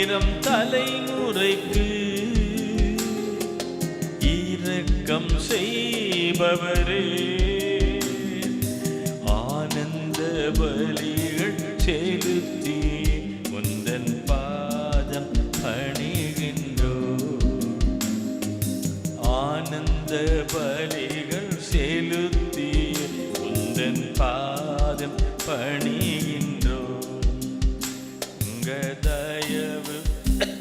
ஆயிரம் தலைமுறைக்கு இரக்கம் செய்பவரே, ஆனந்த பலிகள் செலுத்தி உந்தன் பாதம் பணிகின்றோ. ஆனந்த பலிகள் செலுத்தி உந்தன் பாதம் பணிகின்றோ. உங்க தயவு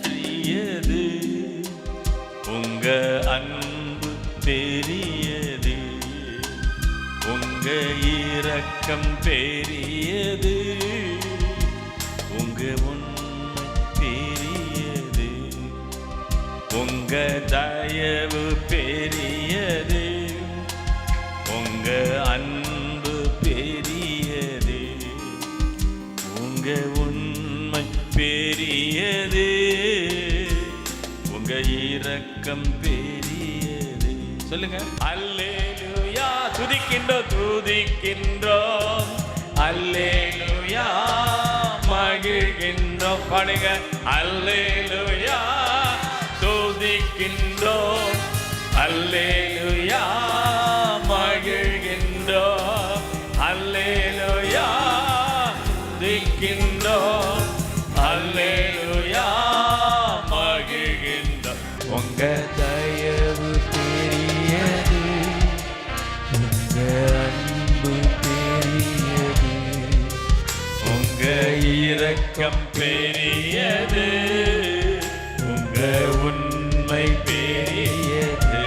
பெரியது, உங்க அன்பு பெரியது, உங்க இரக்கம் பெரியது, உங்க உண்மை பெரியது. உங்க தயவு பெரியது, உங்க அன்பு பெரியது, உங்க உண்மை பெரியது, உங்க இரக்கம் பெரியது. சொல்லுங்க. அல்லேலூயா, துதிக்கின்றோம் துதிக்கின்றோம், அல்லேலூயா மகிழ்கின்றோம். பாடுங்க. அல்லேலூயா துதிக்கின்றோம், அல்லேலூயா மகிழ்கின்றோம், அல்லேலூயா துதிக்கின்றோம், அல்லேலூயா மகிழ்கின்றோம். உங்க தயவு பெரியது, உங்க அன்பு பெரியது, உங்க இரக்கம் பெரியது, உங்க உண்மை பெரியது.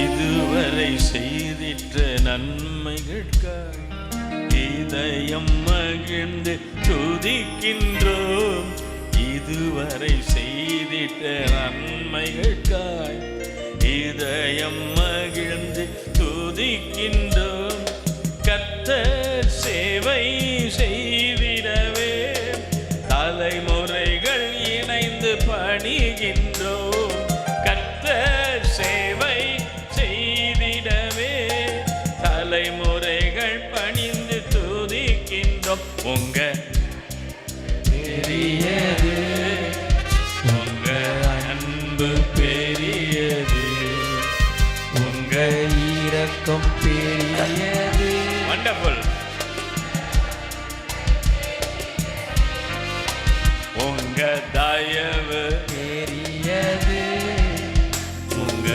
இதுவரை செய்திட்ட நன்மைகளுக்காய் இதயம் மகிழ்ந்து துதிக்கின்றோம். இதுவரை செய்திட்ட நன்மைகளுக்காய் இதயம் மகிழ்ந்து துதிக்கின்றோம். கர்த்தர் சேவை செய்திடவே தலைமுறைகள் இணைந்து பணிகின்றோம். கர்த்தர் சேவை செய்திடவே தலைமுறைகள் பணிந்து துதிக்கின்றோம். உங்க பெரியது, உங்க அன்பு பெரியது, உங்க இரக்கம் பெரியது. வண்டர்ஃபுல். உங்க தயவு பெரியது, உங்க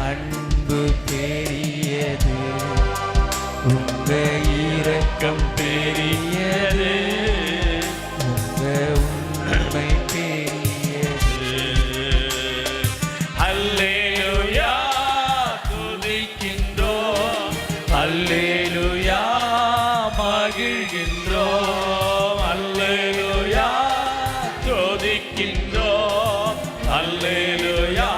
அன்பு பெரியது, உங்க இரக்கம் பெரியது, உங்க உண்மை பெரியது. அல்லேலூயா துதிக்கின்றோம், அல்லேலூயா மகிழ்கின்றோம், அல்லேலூயா துதிக்கின்றோம், அல்லேலூயா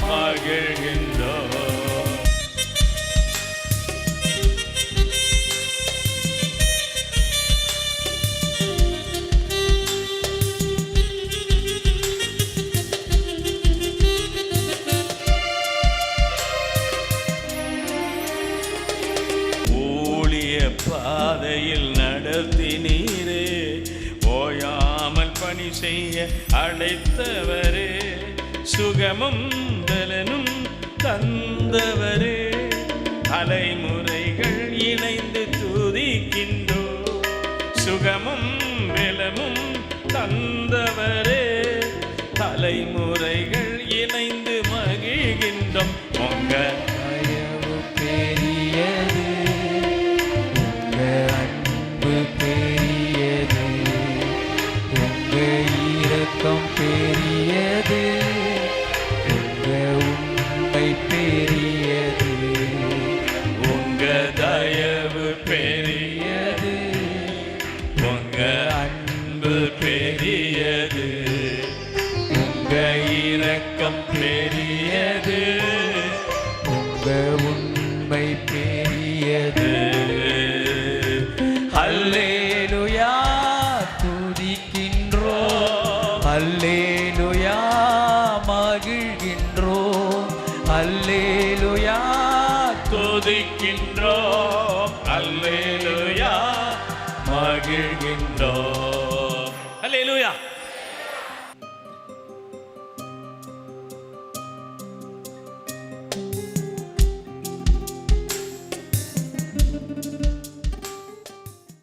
மகிழ்கின்றோம். பாதையில் நடத்தினீரே, ஓயாமல் பணி செய்ய அழைத்தவரே, சுகமும் பலனும் தந்தவரே, தலைமுறைகள் இணைந்து துதிக்கின்றோ. சுகமும் பலனும் தந்தவரே, தலைமுறைகள் இணைந்து மகிழ்கின்றோம். உங்க தயவு பெரியது, உங்க அன்பு பெரியது, உங்க இரக்கம் பெரியது, உங்க உண்மை பெரியது, உங்க தயவு பெரியது, உங்க அன்பு பெரியது, உங்க இரக்கம் பெரியது, உங்க உண்மை பெரியது. அல்லேலூயா மகிழ்கின்றோம். அல்லேலூயா.